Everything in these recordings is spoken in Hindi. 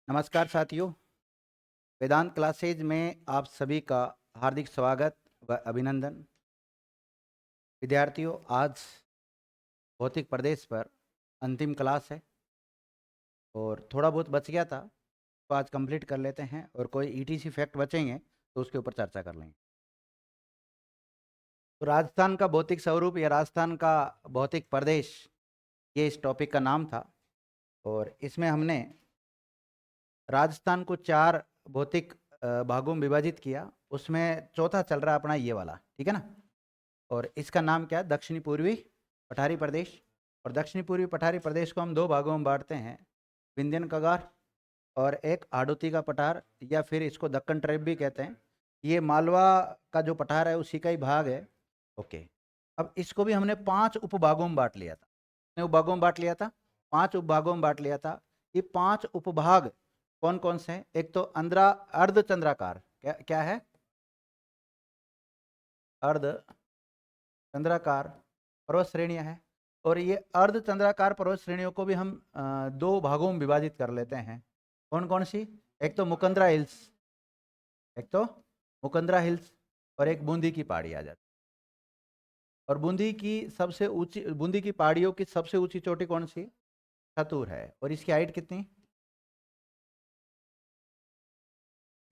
नमस्कार साथियों, वेदांत क्लासेज में आप सभी का हार्दिक स्वागत व अभिनंदन। विद्यार्थियों, आज भौतिक प्रदेश पर अंतिम क्लास है और थोड़ा बहुत बच गया था तो आज कंप्लीट कर लेते हैं और कोई ईटीसी फैक्ट बचेंगे तो उसके ऊपर चर्चा कर लेंगे। तो राजस्थान का भौतिक स्वरूप या राजस्थान का भौतिक प्रदेश, ये इस टॉपिक का नाम था और इसमें हमने राजस्थान को 4 भौतिक भागों में विभाजित किया। उसमें चौथा चल रहा है अपना ये वाला, ठीक है ना। और इसका नाम क्या है? दक्षिणी पूर्वी पठारी प्रदेश। और दक्षिणी पूर्वी पठारी प्रदेश को हम 2 भागों में बांटते हैं, विंध्यन कगार और एक हाड़ौती का पठार, या फिर इसको दक्कन ट्राइब भी कहते हैं। ये मालवा का जो पठार है उसी का ही भाग है। ओके, अब इसको भी हमने 5 उपभागों में बांट लिया था। कितने उपभागों में बांट लिया था? 5 उपभागों में बांट लिया था। ये 5 उपभाग कौन कौन से हैं? एक तो अर्धचंद्राकार, क्या क्या है? अर्ध चंद्राकार पर्वत श्रेणियां हैं। और ये अर्धचंद्राकार पर्वत श्रेणियों को भी हम 2 भागों में विभाजित कर लेते हैं। कौन कौन सी? एक तो मुकंदरा हिल्स, एक तो मुकंदरा हिल्स और एक बूंदी की पहाड़ी आ जाती है। और बूंदी की पहाड़ियों की सबसे ऊंची चोटी कौन सी? छतूर है। और इसकी हाइट कितनी?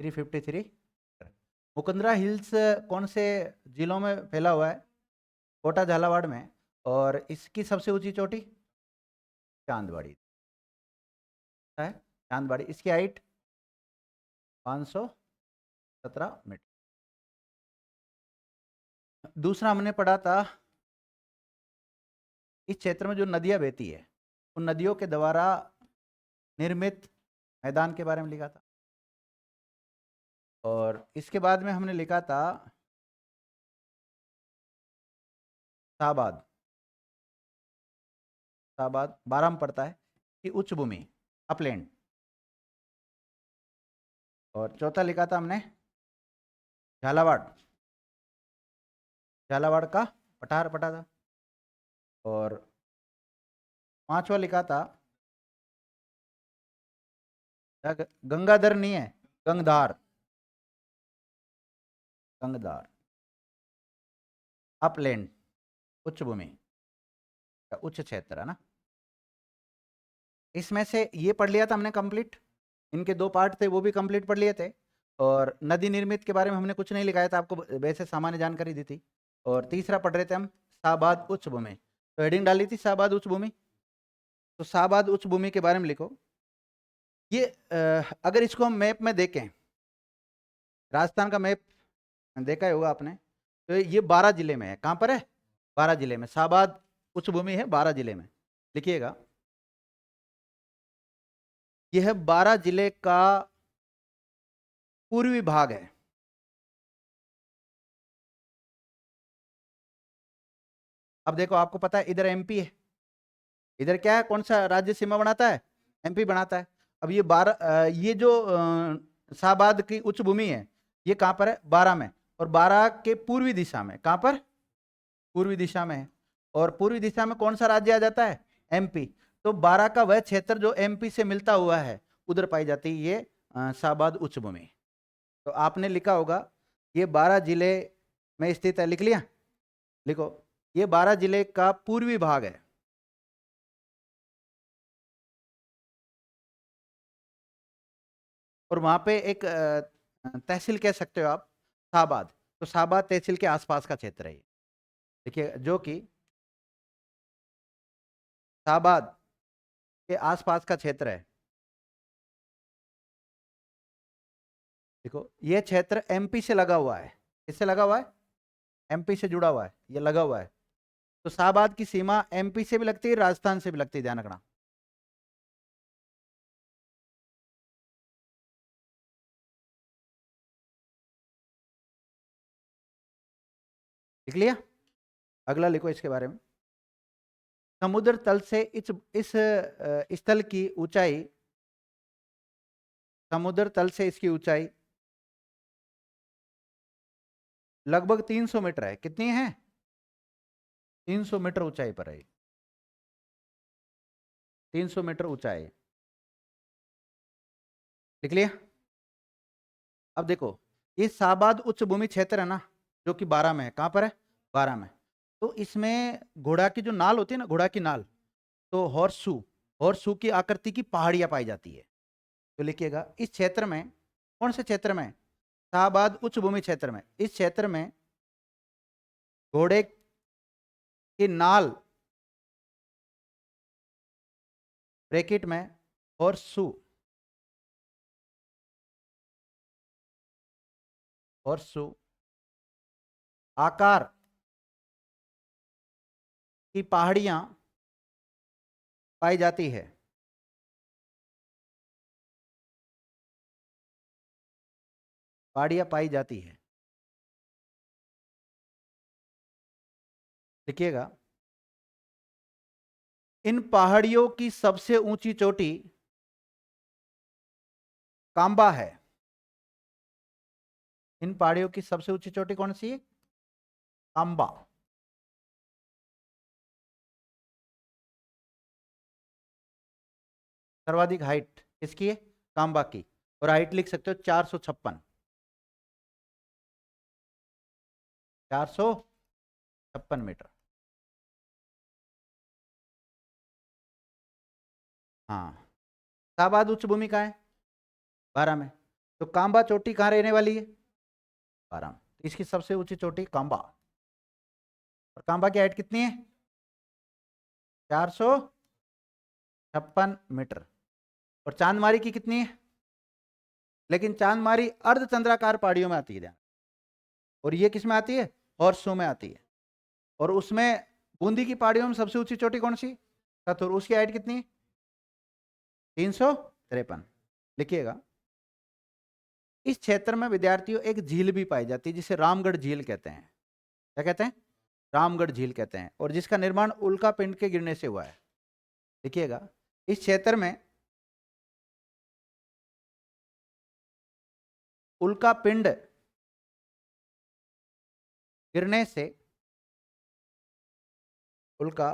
353। मुकंदरा हिल्स कौन से जिलों में फैला हुआ है? कोटा झालावाड़ में। और इसकी सबसे ऊंची चोटी चांदबाड़ी है। चांदबाड़ी, इसकी हाइट 517 मीटर। दूसरा हमने पढ़ा था, इस क्षेत्र में जो नदियां बहती है उन नदियों के द्वारा निर्मित मैदान के बारे में लिखा था। और इसके बाद में हमने लिखा था शाहबाद। शाहबाद 12 में पड़ता है कि उच्च भूमि, अपलैंड। और चौथा लिखा था हमने झालावाड़। झालावाड़ का पठार पढ़ा था। और पांचवा लिखा था गंगाधर नहीं है, गंगधार। गंगधार अपलैंड, उच्च भूमि का उच्च क्षेत्र है ना। इसमें से ये पढ़ लिया था हमने कंप्लीट। इनके 2 पार्ट थे वो भी कंप्लीट पढ़ लिए थे। और नदी निर्मित के बारे में हमने कुछ नहीं लिखाया था, आपको वैसे सामान्य जानकारी दी थी। और तीसरा पढ़ रहे थे हम शाहबाद उच्च भूमि। तो हेडिंग डाली थी शाहबाद उच्च भूमि। तो शाहबाद उच्च भूमि के बारे में लिखो। ये अगर इसको हम मैप में देखें, राजस्थान का मैप देखा ही होगा आपने, तो ये 12 जिले में है। कहाँ पर है? 12 जिले में शाहबाद उच्च भूमि है, 12 जिले में। लिखिएगा, यह 12 जिले का पूर्वी भाग है। अब देखो, आपको पता है इधर एमपी है, इधर क्या है, कौन सा राज्य सीमा बनाता है? एमपी बनाता है। अब ये 12, ये जो शाहबाद की उच्च भूमि है, ये कहाँ पर है? 12 में। और 12 के पूर्वी दिशा में, कहाँ पर? पूर्वी दिशा में है। और पूर्वी दिशा में कौन सा राज्य आ जाता है? एमपी। तो 12 का वह क्षेत्र जो एमपी से मिलता हुआ है, उधर पाई जाती है ये शाहबाद उच्च भूमि। तो आपने लिखा होगा ये 12 जिले में स्थित है। लिख लिया? लिखो, ये 12 जिले का पूर्वी भाग है। और वहां पे एक तहसील कह सकते हो आप, शाहबाद। तो शाहबाद तहसील के आसपास का क्षेत्र है ये। देखिए, जो कि शाहबाद के आसपास का क्षेत्र है। देखो, ये क्षेत्र एमपी से लगा हुआ है। किससे लगा हुआ है? एमपी से जुड़ा हुआ है, ये लगा हुआ है। तो शाहबाद की सीमा एमपी से भी लगती है, राजस्थान से भी लगती है, ध्यान रखना। लिख लिया? अगला लिखो इसके बारे में। समुद्र तल से इस स्थल की ऊंचाई, समुद्र तल से इसकी ऊंचाई लगभग 300 मीटर है। कितनी है? 300 मीटर ऊंचाई पर है। 300 मीटर ऊंचाई। लिख लिया। अब देखो, ये शाहबाद उच्च भूमि क्षेत्र है ना, जो कि 12 में है। कहाँ पर है? 12 में। तो इसमें घोड़ा की जो नाल होती है ना, घोड़ा की नाल, तो हॉर्सू, हॉर्सू की आकृति की पहाड़ियां पाई जाती है। तो लिखिएगा, इस क्षेत्र में, कौन से क्षेत्र में? शाहबाद उच्च भूमि क्षेत्र में। इस क्षेत्र में घोड़े की नाल, ब्रैकेट में हॉर्सू, हॉर्सू आकार की पहाड़ियां पाई जाती है। पहाड़ियां पाई जाती है। लिखिएगा, इन पहाड़ियों की सबसे ऊंची चोटी कांबा है। इन पहाड़ियों की सबसे ऊंची चोटी कौन सी है? कांबा। सर्वाधिक हाइट किसकी है? कांबा की। और हाइट लिख सकते हो 456, 456 मीटर। हाँ, शाहबाद उच्च भूमि कहाँ है? 12 में। तो कांबा चोटी कहाँ रहने वाली है? 12 में। तो इसकी सबसे ऊंची चोटी कांबा। और कांबा की हाइट कितनी है? 456 मीटर। और चांदमारी की कितनी है? लेकिन चांदमारी अर्धचंद्राकार पहाड़ियों में आती है ध्यान। और ये किस में आती है? हॉर्सो में आती है। और उसमें बूंदी की पहाड़ियों में सबसे ऊंची चोटी कौन सी? सतुर। उसकी हाइट कितनी है? 353। लिखिएगा, इस क्षेत्र में विद्यार्थियों एक झील भी पाई जाती है, जिसे रामगढ़ झील कहते हैं। क्या कहते हैं? रामगढ़ झील कहते हैं। और जिसका निर्माण उल्का पिंड के गिरने से हुआ है। लिखिएगा, इस क्षेत्र में उल्का पिंड गिरने से, उल्का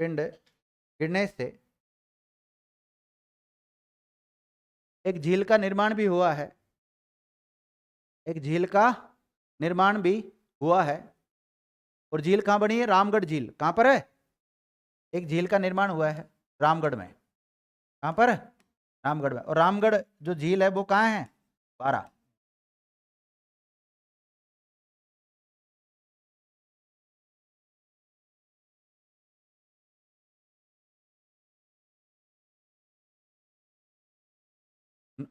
पिंड गिरने से एक झील का निर्माण भी हुआ है। एक झील का निर्माण भी हुआ है। और झील कहां बनी है? रामगढ़ झील। कहां पर है? एक झील का निर्माण हुआ है रामगढ़ में। कहां पर? रामगढ़ में। और रामगढ़ जो झील है वो कहां है? 12।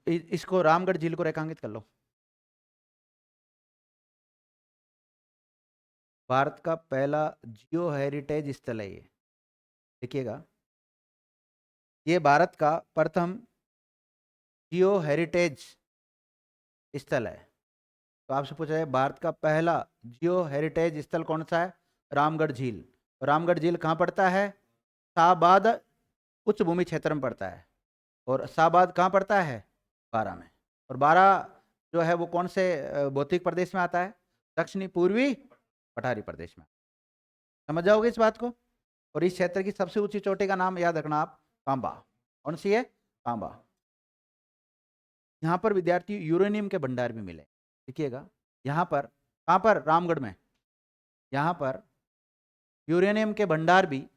इसको, रामगढ़ झील को रेखांकित कर लो। भारत का पहला जियो हेरिटेज स्थल है ये। देखिएगा, ये भारत का प्रथम जियो हेरिटेज स्थल है। तो आपसे पूछा है, भारत का पहला जियो हेरिटेज स्थल कौन सा है? रामगढ़ झील। रामगढ़ झील कहाँ पड़ता है? शाहबाद उच्च भूमि क्षेत्र में पड़ता है। और शाहबाद कहाँ पड़ता है? 12 में। और 12 जो है वो कौन से भौतिक प्रदेश में आता है? दक्षिणी पूर्वी पठारी प्रदेश में। समझ जाओगे इस बात को। और इस क्षेत्र की सबसे ऊंची चोटी का नाम याद रखना आप, कांबा। कौन सी है? कांबा। यहाँ पर विद्यार्थी यूरेनियम के भंडार भी मिले। देखिएगा, यहाँ पर, कहाँ पर? रामगढ़ में। यहाँ पर यूरेनियम के भंडार भी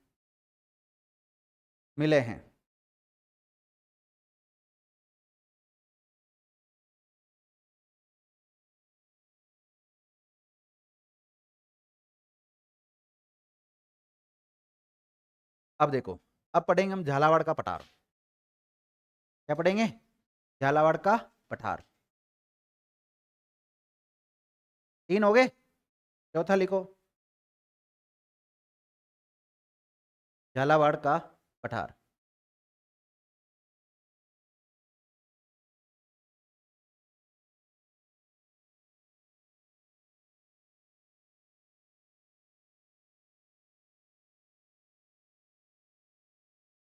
मिले हैं। अब देखो, अब पढ़ेंगे हम झालावाड़ का पठार। क्या पढ़ेंगे? झालावाड़ का पठार। 3 हो गए। चौथा लिखो, झालावाड़ का पठार।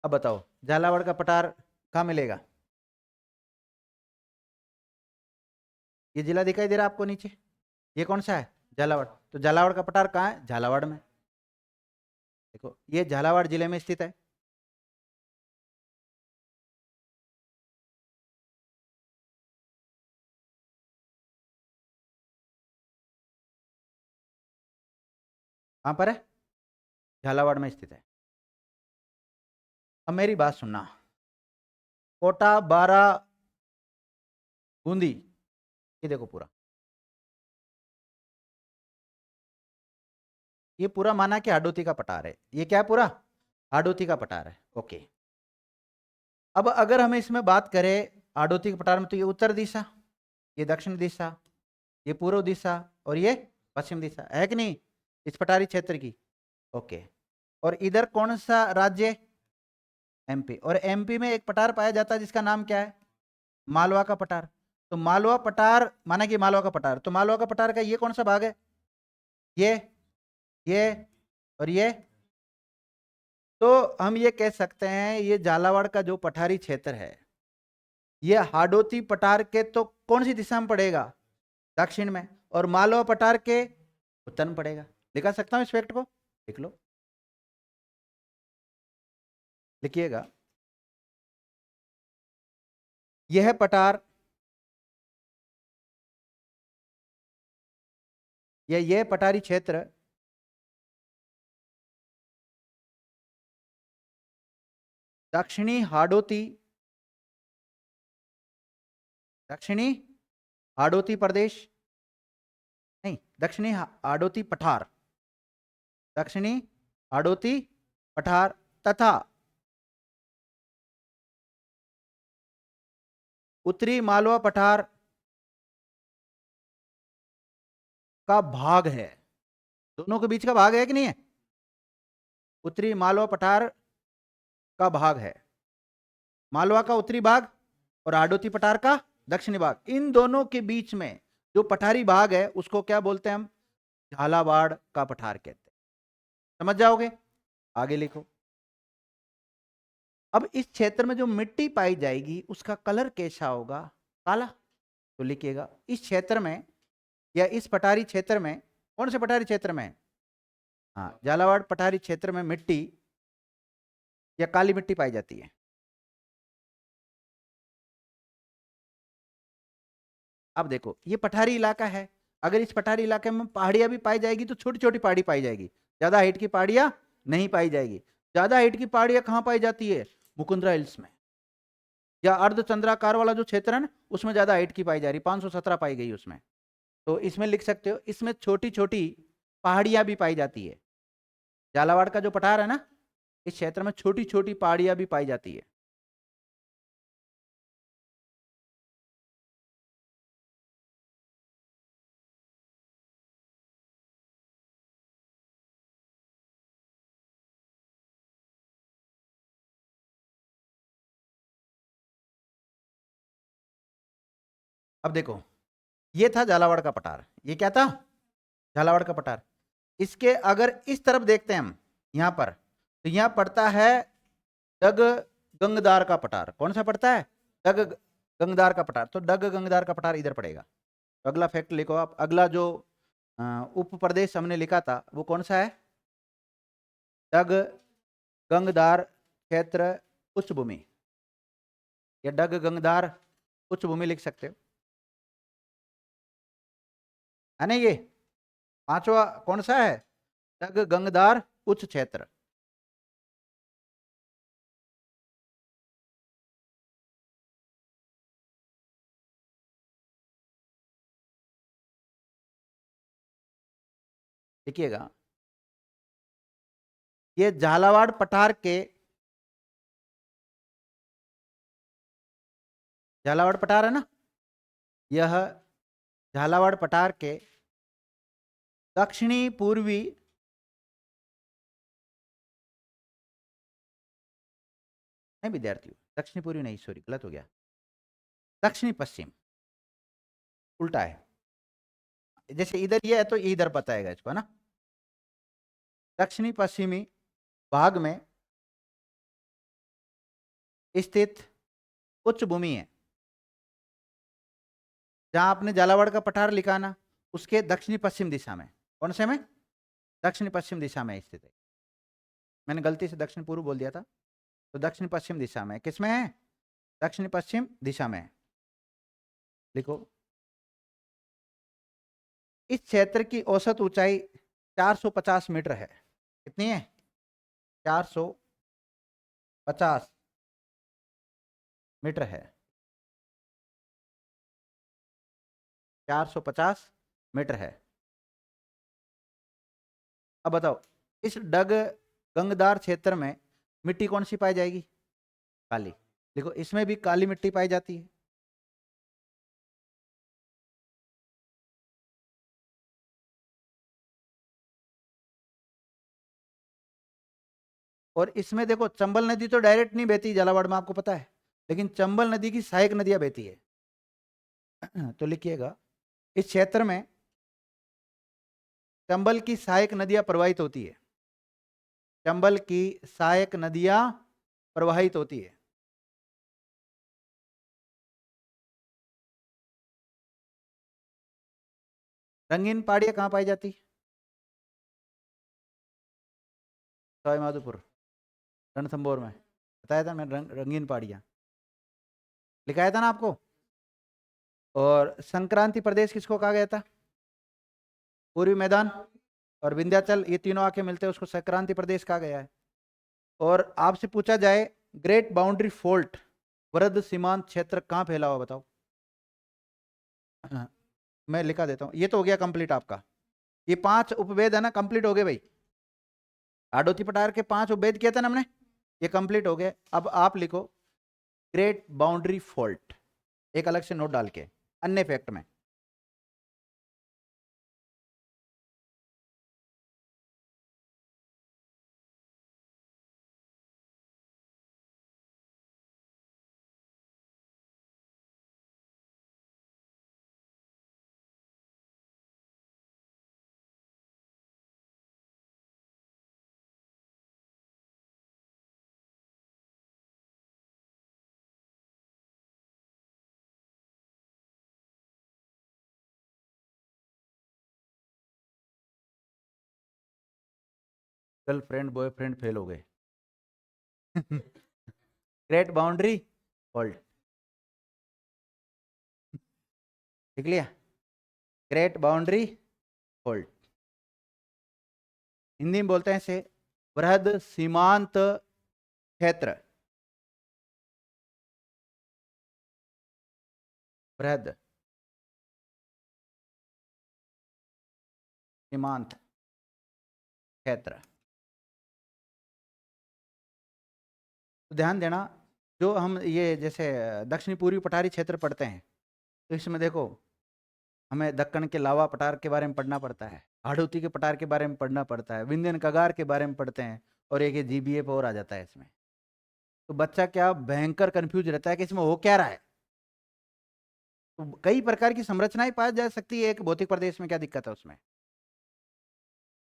अब बताओ, झालावाड़ का पठार कहाँ मिलेगा? ये जिला दिखाई दे रहा है आपको नीचे? ये कौन सा है? झालावाड़। तो झालावाड़ का पठार कहाँ है? झालावाड़ में। देखो, ये झालावाड़ जिले में स्थित है। कहाँ पर है? झालावाड़ में स्थित है। अब मेरी बात सुनना, कोटा, बारा, बूंदी, ये देखो पूरा, ये पूरा माना कि हाडोती का पठार है। ये क्या है? पूरा हाडोती का पठार है। ओके। अब अगर हम इसमें बात करें हाडोती के पठार में, तो ये उत्तर दिशा, ये दक्षिण दिशा, ये पूर्व दिशा और ये पश्चिम दिशा है कि नहीं इस पठारी क्षेत्र की? ओके। और इधर कौन सा राज्य? एमपी। और एमपी में एक पठार पाया जाता है जिसका नाम क्या है? मालवा का पठार। तो मालवा पठार माना कि मालवा का पठार, तो मालवा का पठार का ये कौन सा भाग है? ये ये और ये। तो हम ये कह सकते हैं ये झालावाड़ का जो पठारी क्षेत्र है, ये हाडोती पठार के तो कौन सी दिशा में पड़ेगा? दक्षिण में। और मालवा पठार के उत्तर में पड़ेगा। लिखा सकता हूं इस फैक्ट को? लिख लो, लिखिएगा। यह पठार, यह पठारी क्षेत्र दक्षिणी हाडोती, दक्षिणी हाडोती प्रदेश, नहीं, दक्षिणी हाडोती पठार, दक्षिणी हाडोती पठार तथा उत्तरी मालवा पठार का भाग है। दोनों के बीच का भाग है कि नहीं है? उत्तरी मालवा पठार का भाग है, मालवा का उत्तरी भाग और हाडोती पठार का दक्षिणी भाग। इन दोनों के बीच में जो पठारी भाग है उसको क्या बोलते हैं हम? झालावाड़ का पठार कहते हैं। समझ जाओगे? आगे लिखो। अब इस क्षेत्र में जो मिट्टी पाई जाएगी उसका कलर कैसा होगा? काला। तो लिखिएगा इस क्षेत्र में या इस पठारी क्षेत्र में, कौन से पठारी क्षेत्र में? हाँ, झालावाड़ पठारी क्षेत्र में मिट्टी या काली मिट्टी पाई जाती है। अब देखो ये पठारी इलाका है, अगर इस पठारी इलाके में पहाड़ियां भी पाई जाएगी तो छोटी छोटी पहाड़ी पाई जाएगी, ज्यादा हाइट की पहाड़ियां नहीं पाई जाएगी। ज्यादा हाइट की पहाड़ियां कहां पाई जाती है? मुकुंदरा हिल्स में, या अर्धचंद्राकार वाला जो क्षेत्र है ना उसमें ज्यादा हाइट की पाई जा रही, 517 पाई गई उसमें। तो इसमें लिख सकते हो इसमें छोटी छोटी पहाड़ियां भी पाई जाती है। झालावाड़ का जो पठार है ना, इस क्षेत्र में छोटी छोटी पहाड़ियां भी पाई जाती है। अब देखो ये था झालावाड़ का पठार, ये क्या था? झालावाड़ का पठार। इसके अगर इस तरफ देखते हैं हम यहां पर, तो यहां पड़ता है डग गंगदार का पठार। कौन सा पड़ता है? डग गंगदार का पठार। तो डग गंगदार का पठार इधर पड़ेगा। तो अगला फैक्ट लिखो आप। अगला जो उप प्रदेश हमने लिखा था वो कौन सा है? डग गंगदार क्षेत्र उच्च भूमि, या डग गंगदार उच्च भूमि लिख सकते हो, है ना? ये पांचवा कौन सा है? डग गंगदार उच्च क्षेत्र। देखिएगा ये झालावाड़ पठार के, झालावाड़ पठार है ना, यह झालावाड़ पठार के दक्षिणी पूर्वी, नहीं विद्यार्थियों, दक्षिणी पूर्वी नहीं, सॉरी गलत हो गया, दक्षिणी पश्चिम, उल्टा है। जैसे इधर ये है तो इधर बताएगा इसको, ना? दक्षिणी पश्चिमी भाग में स्थित उच्च भूमि है। जहां आपने झालावाड़ का पठार लिखा ना, उसके दक्षिणी पश्चिम दिशा में, कौन से में? दक्षिणी पश्चिम दिशा में स्थित है। मैंने गलती से दक्षिण पूर्व बोल दिया था, तो दक्षिण पश्चिम दिशा में। किसमें है? दक्षिण पश्चिम दिशा में। लिखो इस क्षेत्र की औसत ऊंचाई 450 मीटर है। कितनी है? 450 मीटर है। 450 मीटर है। अब बताओ, इस डग गंगदार क्षेत्र में मिट्टी कौन सी पाई जाएगी? काली। देखो इसमें भी काली मिट्टी पाई जाती है। और इसमें देखो चंबल नदी तो डायरेक्ट नहीं बहती झालावाड़ में, आपको पता है, लेकिन चंबल नदी की सहायक नदियां बहती है। तो लिखिएगा, इस क्षेत्र में चंबल की सहायक नदियां प्रवाहित होती है। चंबल की सहायक नदियां प्रवाहित होती है। रंगीन पहाड़ियां कहाँ पाई जाती? सवाई माधोपुर, रणथंभौर में। बताया था मैंने, रंगीन पहाड़ियां लिखाया था ना आपको। और संक्रांति प्रदेश किसको कहा गया था? पूर्वी मैदान और विंध्याचल, ये तीनों आके मिलते हैं, उसको संक्रांति प्रदेश कहा गया है। और आपसे पूछा जाए ग्रेट बाउंड्री फोल्ट, वृहद सीमांत क्षेत्र कहाँ फैला हुआ, बताओ। हाँ, मैं लिखा देता हूँ, ये तो हो गया कंप्लीट आपका। ये 5 उपवेद है ना, कंप्लीट हो गए भाई। हाडोती पठार के 5 उपवेद किया था ना हमने, ये कंप्लीट हो गए। अब आप लिखो ग्रेट बाउंड्री फॉल्ट, एक अलग से नोट डाल के अन्य फैक्ट में। गर्लफ्रेंड बॉयफ्रेंड फेल हो गए। ग्रेट बाउंड्री फॉल्ट, लिख लिया, ग्रेट बाउंड्री फॉल्ट। हिंदी में बोलते हैं इसे वृहद सीमांत क्षेत्र। वृहद सीमांत क्षेत्र। तो ध्यान देना, जो हम ये जैसे दक्षिणी पूर्वी पठारी क्षेत्र पढ़ते हैं, तो इसमें देखो हमें दक्कन के लावा पठार के बारे में पढ़ना पड़ता है, हाड़ौती के पठार के बारे में पढ़ना पड़ता है, विंध्यन कगार के बारे में पढ़ते हैं, और एक ये जीबीए पर और आ जाता है इसमें। तो बच्चा क्या भयंकर कंफ्यूज रहता है कि इसमें हो क्या रहा है। तो कई प्रकार की संरचनाएं पाई जा सकती है एक भौतिक प्रदेश में, क्या दिक्कत है उसमें।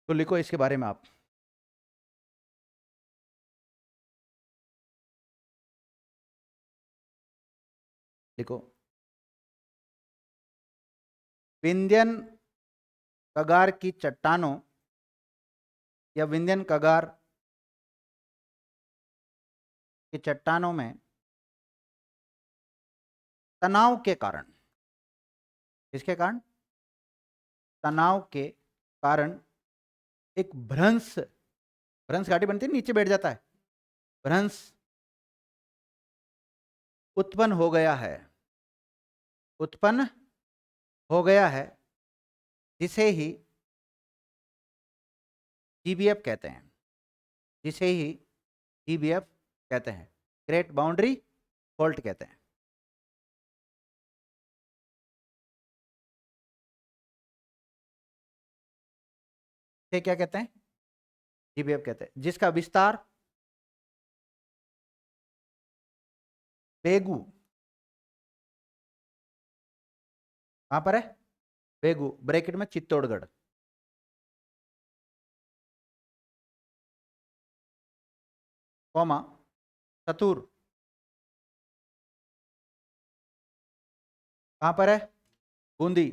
तो लिखो इसके बारे में आप। लिखो विंध्यन कगार की चट्टानों या विंध्यन कगार की चट्टानों में तनाव के कारण, किसके कारण? तनाव के कारण एक भ्रंश, भ्रंश घाटी बनती है, नीचे बैठ जाता है, भ्रंश उत्पन्न हो गया है, उत्पन्न हो गया है, जिसे ही जीबीएफ कहते हैं, जिसे ही जीबीएफ कहते हैं, ग्रेट बाउंड्री फॉल्ट कहते हैं। ये क्या कहते हैं? जीबीएफ कहते हैं, जिसका विस्तार बेगू, कहां पर है? बेगू ब्रैकेट में चित्तौड़गढ़, कौमा सतूर, कहां पर है? बूंदी,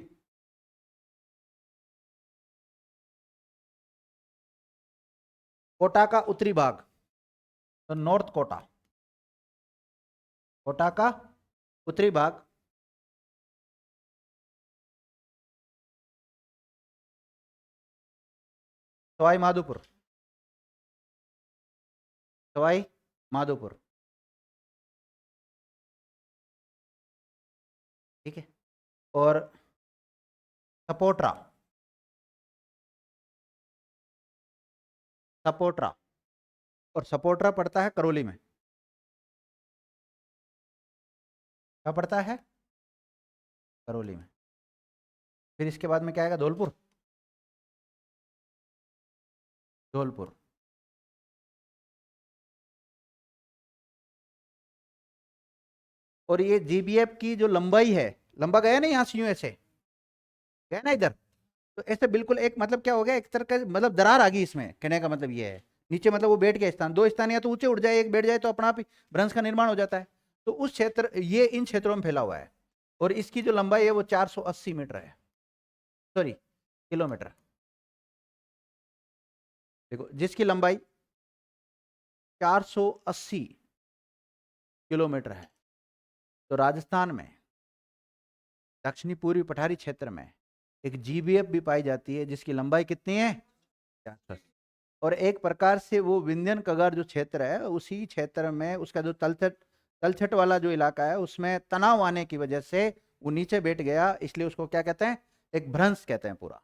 कोटा का उत्तरी भाग, तो नॉर्थ कोटा, कोटा का उत्तरी भाग, सवाई माधोपुर, सवाई माधोपुर, ठीक है। और सपोट्रा, सपोट्रा, और सपोट्रा पड़ता है करौली में। क्या पड़ता है? करौली में। फिर इसके बाद में क्या आएगा? धौलपुर, धौलपुर। और ये जीबीएफ की जो लंबाई है, लंबा गया ना यहाँ से, यूं ऐसे गया ना इधर, तो ऐसे बिल्कुल एक मतलब क्या हो गया, एक तरह का मतलब दरार आ गई इसमें, कहने का मतलब ये है। नीचे मतलब वो बैठ गया स्थान, दो स्थान या तो ऊंचे उठ जाए, एक बैठ जाए, तो अपना आप ही भ्रंश का निर्माण हो जाता है। तो उस क्षेत्र, ये इन क्षेत्रों में फैला हुआ है। और इसकी जो लंबाई है वो 480 मीटर है, सॉरी किलोमीटर। देखो, जिसकी लंबाई 480 किलोमीटर है, तो राजस्थान में दक्षिणी पूर्वी पठारी क्षेत्र में एक जीबीएफ भी पाई जाती है, जिसकी लंबाई कितनी है? 480। और एक प्रकार से वो विंध्यन कगार जो क्षेत्र है, उसी क्षेत्र में उसका जो तलछट तलछट वाला जो इलाका है, उसमें तनाव आने की वजह से वो नीचे बैठ गया, इसलिए उसको क्या कहते हैं? एक भ्रंश कहते हैं, पूरा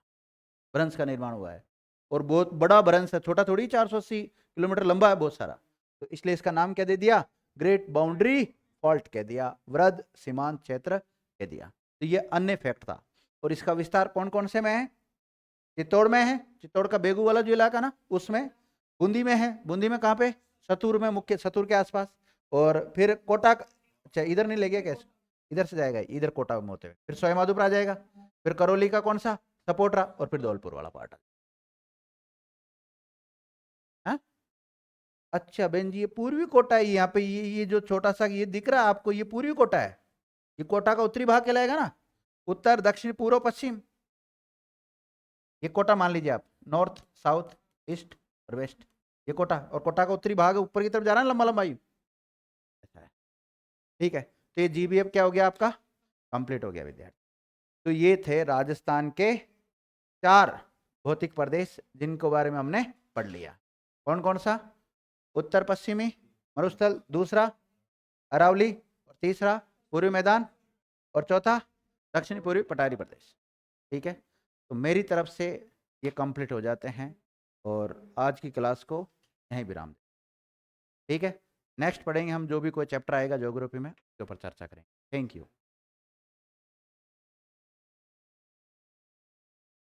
भ्रंश का निर्माण हुआ है। और बहुत बड़ा भ्रंश है, छोटा थोड़ी, 480 किलोमीटर लंबा है, बहुत सारा। तो इसलिए इसका नाम क्या दे दिया? ग्रेट बाउंड्री फॉल्ट कह दिया, वृहद सीमांत क्षेत्र कह दिया। तो ये अन्य फैक्ट था। और इसका विस्तार कौन कौन से में है? चित्तौड़ में है, चित्तौड़ का बेगू वाला जो इलाका ना, उसमें। बूंदी में है, बूंदी में कहाँ पे? सतूर में, मुख्य सतूर के आसपास। और फिर कोटा अच्छा इधर नहीं ले गया कैसे? इधर से जाएगा, इधर कोटा में होते हुए फिर सवाई माधोपुर आ जाएगा। फिर करौली का कौन सा? सपोटरा। और फिर धौलपुर वाला पार्ट। हाँ, अच्छा बहन जी, ये पूर्वी कोटा है यहाँ पे, ये जो छोटा सा ये दिख रहा है आपको, ये पूर्वी कोटा है। ये कोटा का उत्तरी भाग कहलाएगा ना, उत्तर दक्षिण पूर्व पश्चिम। ये कोटा मान लीजिए आप, नॉर्थ साउथ ईस्ट और वेस्ट, ये कोटा। और कोटा का उत्तरी भाग ऊपर की तरफ जा रहा है, लंबा लंबा ही। ऐसा है, ठीक है। तो ये जीबीएफ क्या हो गया आपका? कंप्लीट हो गया विद्यार्थी। तो ये थे राजस्थान के 4 भौतिक प्रदेश, जिनको बारे में हमने पढ़ लिया। कौन कौन सा? उत्तर पश्चिमी मरुस्थल, दूसरा अरावली, और तीसरा पूर्वी मैदान, और चौथा दक्षिण पूर्वी पठारी प्रदेश। ठीक है, तो मेरी तरफ से ये कंप्लीट हो जाते हैं, और आज की क्लास को यहीं विराम दें। ठीक है, नेक्स्ट पढ़ेंगे हम जो भी कोई चैप्टर आएगा ज्योग्राफी में, उसके ऊपर चर्चा करेंगे। Thank you.